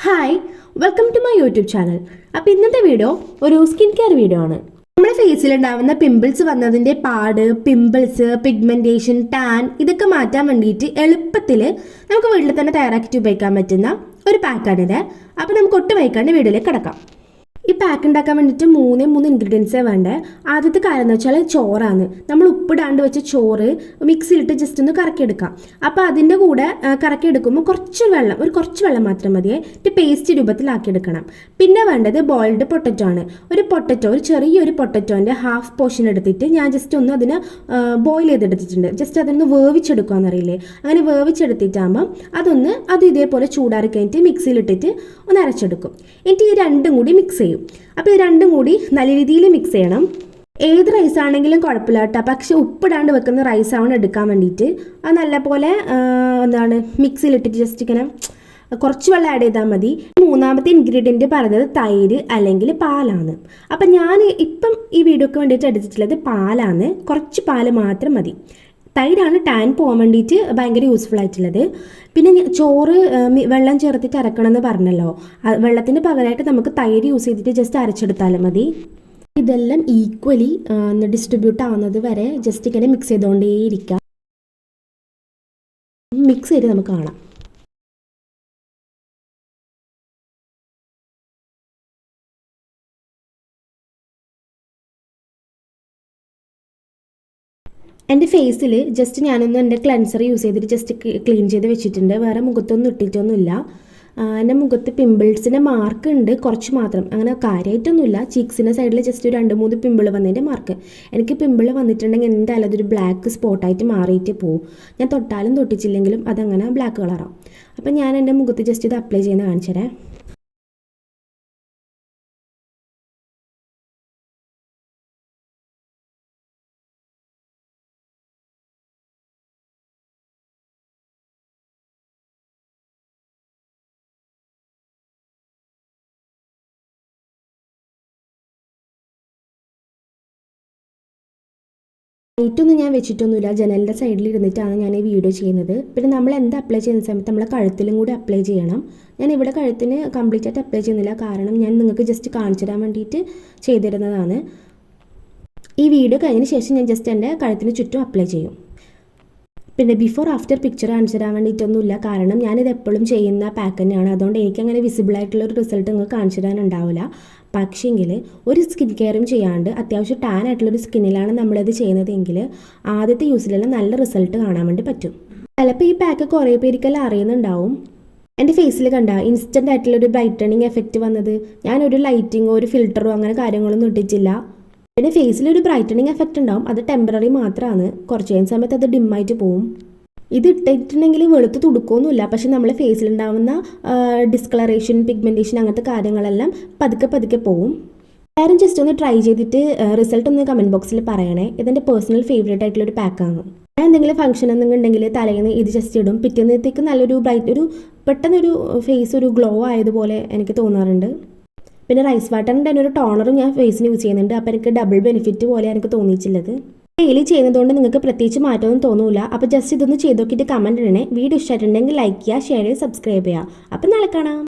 Hi, welcome to my YouTube channel. അപ്പോൾ ഇന്നത്തെ video ഒരു സ്കിൻ കെയർ വീഡിയോ ആണ്. നമ്മുടെ ഫേസിൽ ഉണ്ടാവുന്ന പിമ്പിൾസ് വന്നതിൻ്റെ പാട്, പിമ്പിൾസ്, പിഗ്മെൻറ്റേഷൻ, ടാൻ ഇതൊക്കെ മാറ്റാൻ വേണ്ടിയിട്ട് എളുപ്പത്തിൽ നമുക്ക് വീട്ടിൽ തന്നെ തയ്യാറാക്കിയിട്ട് ഉപയോഗിക്കാൻ പറ്റുന്ന ഒരു പാക്കാണിത്. അപ്പോൾ നമുക്ക് ഒട്ടും വൈകാണ്ട് വീഡിയോയിലേക്ക് കിടക്കാം. ഈ പാക്ക് ഉണ്ടാക്കാൻ വേണ്ടിയിട്ട് മൂന്ന് ഇൻഗ്രീഡിയൻസേ വേണ്ടേ. ആദ്യത്തെ കാര്യം എന്ന് വെച്ചാൽ ചോറാണ്. നമ്മൾ ഉപ്പിടാണ്ട് വെച്ച ചോറ് മിക്സിയിലിട്ട് ജസ്റ്റ് ഒന്ന് കറക്കിയെടുക്കാം. അപ്പോൾ അതിൻ്റെ കൂടെ കറക്കിയെടുക്കുമ്പോൾ കുറച്ച് വെള്ളം മാത്രം മതിയേ. പേസ്റ്റ് രൂപത്തിലാക്കിയെടുക്കണം. പിന്നെ വേണ്ടത് ബോയിൽഡ് പൊട്ടറ്റോ ആണ്. ഒരു ചെറിയൊരു പൊട്ടറ്റോൻ്റെ ഹാഫ് പോർഷൻ എടുത്തിട്ട് ഞാൻ ജസ്റ്റ് ഒന്ന് അതിനെ ബോയിൽ ചെയ്തെടുത്തിട്ടുണ്ട്. ജസ്റ്റ് അതൊന്ന് വേവിച്ചെടുക്കുകയെന്നറിയില്ലേ, അങ്ങനെ വേവിച്ചെടുത്തിട്ടാകുമ്പം അത് ഇതേപോലെ ചൂടാറി കഴിഞ്ഞിട്ട് മിക്സിയിലിട്ടിട്ട് ഒന്ന് അരച്ചെടുക്കും. എന്നിട്ട് ഈ രണ്ടും കൂടി മിക്സ് ചെയ്യും. അപ്പോൾ ഇത് രണ്ടും കൂടി നല്ല രീതിയിൽ മിക്സ് ചെയ്യണം. ഏത് റൈസ് ആണെങ്കിലും കുഴപ്പമില്ല കേട്ടോ, പക്ഷെ ഉപ്പിടാണ്ട് വെക്കുന്ന റൈസ് ആണ് എടുക്കാൻ വേണ്ടിയിട്ട്. അത് നല്ലപോലെ മിക്സിയിലിട്ടിട്ട് ജസ്റ്റ് ഇങ്ങനെ കുറച്ച് വെള്ളം ആഡ് ചെയ്താൽ മതി. മൂന്നാമത്തെ ഇൻഗ്രീഡിയൻറ്റ് പറഞ്ഞത് തൈര് അല്ലെങ്കിൽ പാലാണ്. അപ്പം ഞാൻ ഇപ്പം ഈ വീഡിയോക്ക് വേണ്ടിയിട്ട് എടുത്തിട്ടുള്ളത് പാലാണ്. കുറച്ച് പാല് മാത്രം മതി. തൈരാണ് ടാൻ പോകാൻ വേണ്ടിയിട്ട് ഭയങ്കര യൂസ്ഫുൾ ആയിട്ടുള്ളത്. പിന്നെ ചോറ് വെള്ളം ചേർത്തിട്ട് അരക്കണമെന്ന് പറഞ്ഞല്ലോ, വെള്ളത്തിന് പകരമായിട്ട് നമുക്ക് തൈര് യൂസ് ചെയ്തിട്ട് ജസ്റ്റ് അരച്ചെടുത്താലും മതി. ഇതെല്ലാം ഈക്വലി ഡിസ്ട്രിബ്യൂട്ട് ആവുന്നത് വരെ ജസ്റ്റ് ഇങ്ങനെ മിക്സ് ചെയ്തുകൊണ്ടേയിരിക്കാം. മിക്സ് ചെയ്ത് നമുക്ക് കാണാം. എൻ്റെ ഫേസിൽ ജസ്റ്റ് ഞാനൊന്ന് എൻ്റെ ക്ലെൻസർ യൂസ് ചെയ്തിട്ട് ജസ്റ്റ് ക്ലീൻ ചെയ്ത് വെച്ചിട്ടുണ്ട്. വേറെ മുഖത്തൊന്നും ഇട്ടിട്ടൊന്നുമില്ല. എൻ്റെ മുഖത്ത് പിമ്പിൾസിൻ്റെ മാർക്ക് ഉണ്ട്, കുറച്ച് മാത്രം, അങ്ങനെ കാര്യമായിട്ടൊന്നുമില്ല. ചീക്സിൻ്റെ സൈഡിൽ ജസ്റ്റ് 2-3 പിമ്പിൾ വന്നതിൻ്റെ മാർക്ക്. എനിക്ക് പിമ്പിൾ വന്നിട്ടുണ്ടെങ്കിൽ എന്തായാലും അതൊരു ബ്ലാക്ക് സ്പോട്ടായിട്ട് മാറിയിട്ട് പോകും. ഞാൻ തൊട്ടാലും തൊട്ടിച്ചില്ലെങ്കിലും അതങ്ങനെ ബ്ലാക്ക് കളറാവും. അപ്പം ഞാൻ എൻ്റെ മുഖത്ത് ജസ്റ്റ് ഇത് അപ്ലൈ ചെയ്യുന്ന കാണിച്ചു തരാം. ലൈറ്റൊന്നും ഞാൻ വെച്ചിട്ടൊന്നുമില്ല, ജനലിൻ്റെ സൈഡിൽ ഇരുന്നിട്ടാണ് ഞാൻ ഈ വീഡിയോ ചെയ്യുന്നത്. പിന്നെ നമ്മൾ എന്താ അപ്ലൈ ചെയ്യുന്ന സമയത്ത് നമ്മളെ കഴുത്തിലും കൂടി അപ്ലൈ ചെയ്യണം. ഞാൻ ഇവിടെ കഴുത്തിന് കംപ്ലീറ്റ് ആയിട്ട് അപ്ലൈ ചെയ്യുന്നില്ല, കാരണം ഞാൻ നിങ്ങൾക്ക് ജസ്റ്റ് കാണിച്ചു തരാൻ വേണ്ടിയിട്ട് ചെയ്തിരുന്നതാണ്. ഈ വീഡിയോ കഴിഞ്ഞതിന് ശേഷം ഞാൻ ജസ്റ്റ് എൻ്റെ കഴുത്തിന് ചുറ്റും അപ്ലൈ ചെയ്യും. പിന്നെ ബിഫോർ ആഫ്റ്റർ പിക്ചർ കാണിച്ചു തരാൻ വേണ്ടിയിട്ടൊന്നുമില്ല, കാരണം ഞാനിത് എപ്പോഴും ചെയ്യുന്ന പാക്ക് തന്നെയാണ്. അതുകൊണ്ട് എനിക്കങ്ങനെ വിസിബിളായിട്ടുള്ളൊരു റിസൾട്ട് നിങ്ങൾക്ക് കാണിച്ചു തരാനുണ്ടാവില്ല. പക്ഷേങ്കിൽ ഒരു സ്കിൻ കെയറും ചെയ്യാണ്ട് അത്യാവശ്യം ടാൻ ആയിട്ടുള്ളൊരു സ്കിന്നിലാണ് നമ്മളിത് ചെയ്യുന്നതെങ്കിൽ ആദ്യത്തെ യൂസിലെല്ലാം നല്ല റിസൾട്ട് കാണാൻ വേണ്ടി പറ്റും. ചിലപ്പോൾ ഈ പാക്ക് കുറേ പേർക്കെല്ലാം അറിയുന്നുണ്ടാവും. എൻ്റെ ഫേസിൽ കണ്ട ഇൻസ്റ്റൻ്റ് ആയിട്ടുള്ളൊരു ബ്രൈറ്റണിങ് എഫക്റ്റ് വന്നത്. ഞാനൊരു ലൈറ്റിങ്ങോ ഒരു ഫിൽറ്ററോ അങ്ങനെ കാര്യങ്ങളൊന്നും ഇട്ടിട്ടില്ല. പിന്നെ ഫേസിലൊരു ബ്രൈറ്റണിങ് എഫക്റ്റ് ഉണ്ടാവും, അത് ടെമ്പററി മാത്രമാണ്. കുറച്ച് കഴിയുന്ന സമയത്ത് അത് ഡിമ്മായിട്ട് പോവും. ഇത് ഇട്ടിട്ടുണ്ടെങ്കിൽ വെളുത്ത് തുടുക്കൊന്നുമില്ല, പക്ഷെ നമ്മളെ ഫേസിലുണ്ടാവുന്ന ഡിസ്കളറേഷൻ, പിഗ്മെൻറ്റേഷൻ അങ്ങനത്തെ കാര്യങ്ങളെല്ലാം പതുക്കെ പോവും. എല്ലാവരും ജസ്റ്റ് ഒന്ന് ട്രൈ ചെയ്തിട്ട് റിസൾട്ട് ഒന്ന് കമൻറ്റ് ബോക്സിൽ പറയണേ. ഇതെൻ്റെ പേഴ്സണൽ ഫേവറേറ്റ് ആയിട്ടുള്ളൊരു പാക്കാണ്. ഞാൻ എന്തെങ്കിലും ഫംഗ്ഷൻ എന്നുണ്ടെങ്കിൽ തലേന്ന് ഇത് ജസ്റ്റ് ഇടും. പിറ്റേന്നത്തേക്ക് നല്ലൊരു പെട്ടെന്നൊരു ഫേസ് ഒരു ഗ്ലോ ആയതുപോലെ എനിക്ക് തോന്നാറുണ്ട്. പിന്നെ റൈസ് വാട്ടറിൻ്റെ തന്നെ ഒരു ടോണറും ഞാൻ ഫേസിന് യൂസ് ചെയ്യുന്നുണ്ട്. അപ്പോൾ എനിക്ക് ഡബിൾ ബെനിഫിറ്റ് പോലെ എനിക്ക് തോന്നിയിട്ടുള്ളത്. ഡെയിലി ചെയ്യുന്നതുകൊണ്ട് നിങ്ങൾക്ക് പ്രത്യേകിച്ച് മാറ്റമൊന്നും തോന്നില്ല. അപ്പോൾ ജസ്റ്റ് ഇതൊന്ന് ചെയ്ത് നോക്കിയിട്ട് കമൻറ്റ് ഇടണേ. വീഡിയോ ഇഷ്ടമായിട്ടുണ്ടെങ്കിൽ ലൈക്ക് ചെയ്യുക, ഷെയർ ചെയ്യുക, സബ്സ്ക്രൈബ് ചെയ്യുക. അപ്പം നാളെ കാണാം.